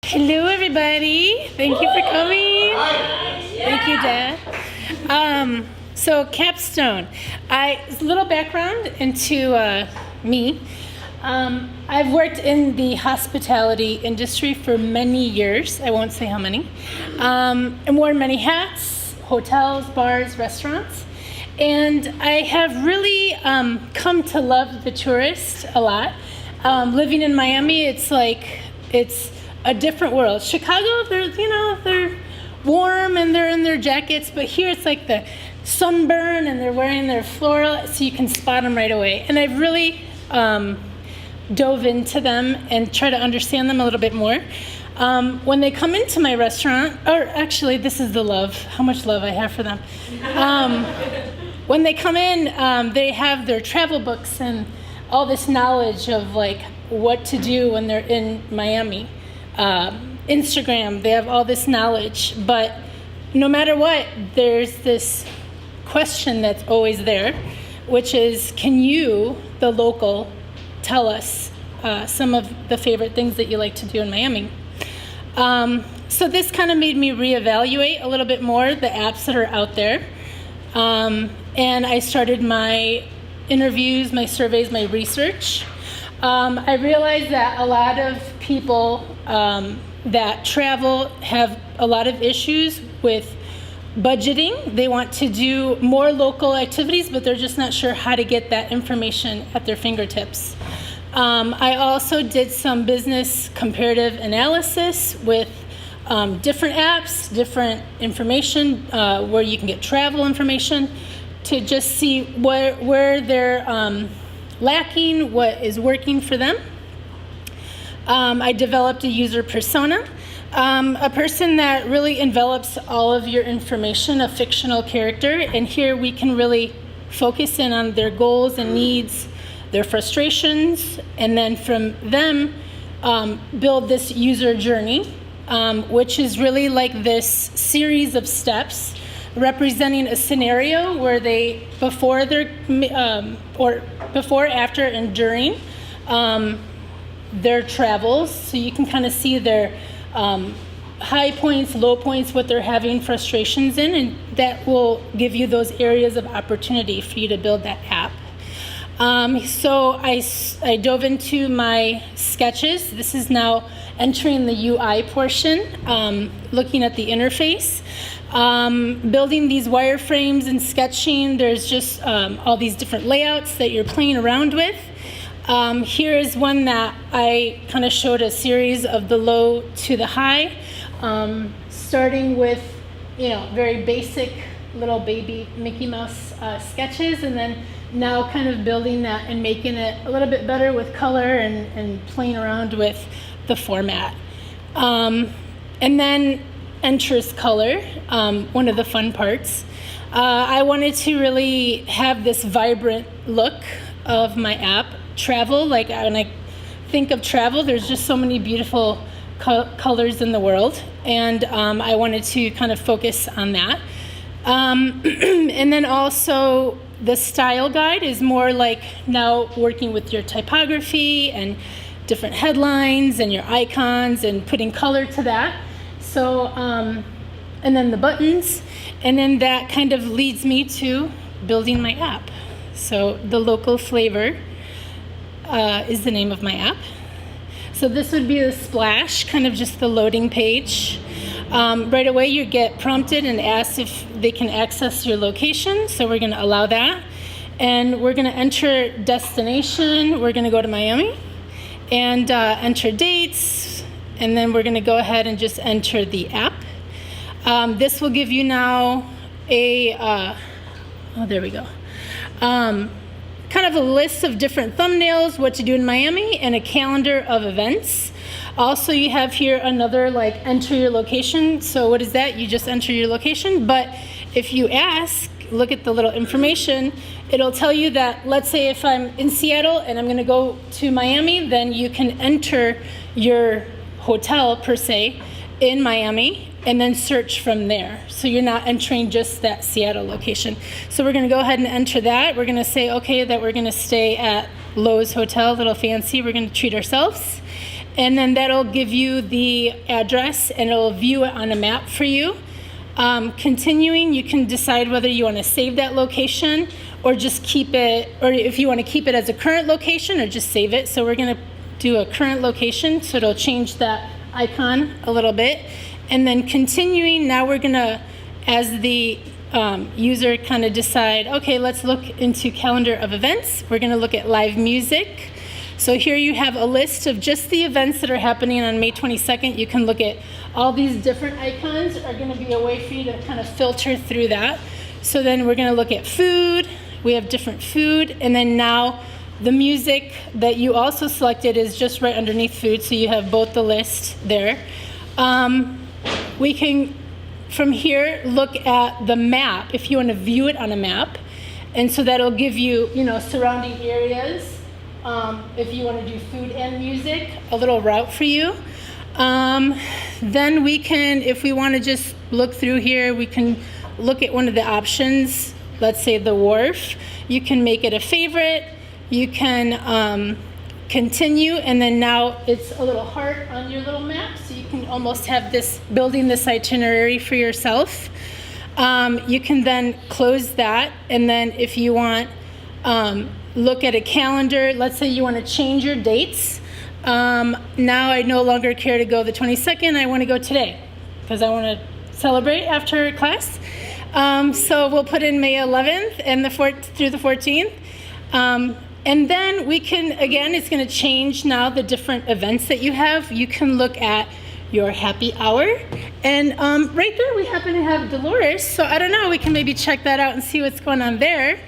Hello, everybody. Thank you for coming. Thank you, Dad. So Capstone. A little background into me. I've worked in the hospitality industry for many years. I won't say how many. And worn many hats: hotels, bars, restaurants. And I have really come to love the tourist a lot. Living in Miami, it's a different world. Chicago, they're warm and they're in their jackets, but here it's like the sunburn and they're wearing their floral, so you can spot them right away. And I've really dove into them and try to understand them a little bit more. When they come into my restaurant, or actually this is the love, how much love I have for them. When they come in, they have their travel books and all this knowledge of like what to do when they're in Miami. Instagram, they have all this knowledge, but no matter what, there's this question that's always there, which is, can you, the local, tell us some of the favorite things that you like to do in Miami? So this kind of made me reevaluate a little bit more the apps that are out there. And I started my interviews, my surveys, my research. I realized that a lot of people that travel have a lot of issues with budgeting. They want to do more local activities, but they're just not sure how to get that information at their fingertips. I also did some business comparative analysis with different apps, different information, where you can get travel information to just see where they're lacking, what is working for them. I developed a user persona, a person that really envelops all of your information, a fictional character, and here we can really focus in on their goals and needs, their frustrations, and then from them build this user journey, which is really like this series of steps representing a scenario where they, before, after, and during their travels, so you can kind of see their high points, low points, what they're having frustrations in, and that will give you those areas of opportunity for you to build that app. So I dove into my sketches. This is now entering the UI portion, looking at the interface. Building these wireframes and sketching, there's just all these different layouts that you're playing around with. Here is one that I kind of showed a series of the low to the high, starting with, very basic little baby Mickey Mouse sketches, and then now kind of building that and making it a little bit better with color and playing around with the format. And then enters color, one of the fun parts. I wanted to really have this vibrant look of my app. Travel, like when I think of travel, there's just so many beautiful colors in the world, and I wanted to kind of focus on that. And then also the style guide is more like now working with your typography and different headlines and your icons and putting color to that. So, and then the buttons, and then that kind of leads me to building my app. So the local flavor is the name of my app. So this would be the splash, kind of just the loading page. Right away you get prompted and asked if they can access your location, so we're going to allow that. And we're going to enter destination, we're going to go to Miami, and enter dates, and then we're going to go ahead and just enter the app. This will give you now there we go. Kind of a list of different thumbnails, what to do in Miami, and a calendar of events. Also, you have here another enter your location. So what is that? You just enter your location. But if you ask, look at the little information, it'll tell you that, let's say if I'm in Seattle and I'm going to go to Miami, then you can enter your hotel per se in Miami and then search from there. So you're not entering just that Seattle location. So we're going to go ahead and enter that. We're going to say, okay, that we're going to stay at Lowe's Hotel, a little fancy. We're going to treat ourselves. and then that'll give you the address, and it'll view it on a map for you. Continuing, you can decide whether you want to save that location or just keep it, or if you want to keep it as a current location or just save it. So we're going to do a current location, so it'll change that icon a little bit. And then continuing, now we're going to, as the user, kind of decide, okay, let's look into calendar of events. We're going to look at live music. So here you have a list of just the events that are happening on May 22nd. You can look at all these different icons are going to be a way for you to kind of filter through that. So then we're going to look at food. We have different food. And then now the music that you also selected is just right underneath food. So you have both the list there. We can, from here, look at the map if you want to view it on a map. And so that'll give you, surrounding areas. If you want to do food and music, a little route for you. Then we can, if we want to just look through here, we can look at one of the options. Let's say the wharf. You can make it a favorite. You can continue, and then now it's a little heart on your little map, so you can almost have this, building this itinerary for yourself. You can then close that, and then if you want, look at a calendar. Let's say you want to change your dates. Now I no longer care to go the 22nd. I want to go today because I want to celebrate after class. So we'll put in May 11th and the 4th through the 14th. And then we can, again, it's going to change now the different events that you have. You can look at your happy hour. And right there we happen to have Dolores. So I don't know, we can maybe check that out and see what's going on there.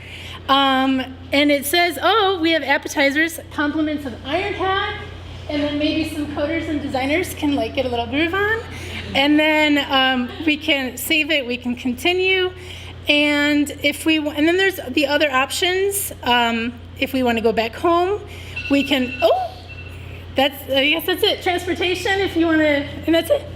And it says, oh, we have appetizers, compliments of Ironhack, and then maybe some coders and designers can get a little groove on. And then we can save it, we can continue. And and then there's the other options. If we want to go back home, we can, I guess that's it. Transportation, if you want to, and that's it.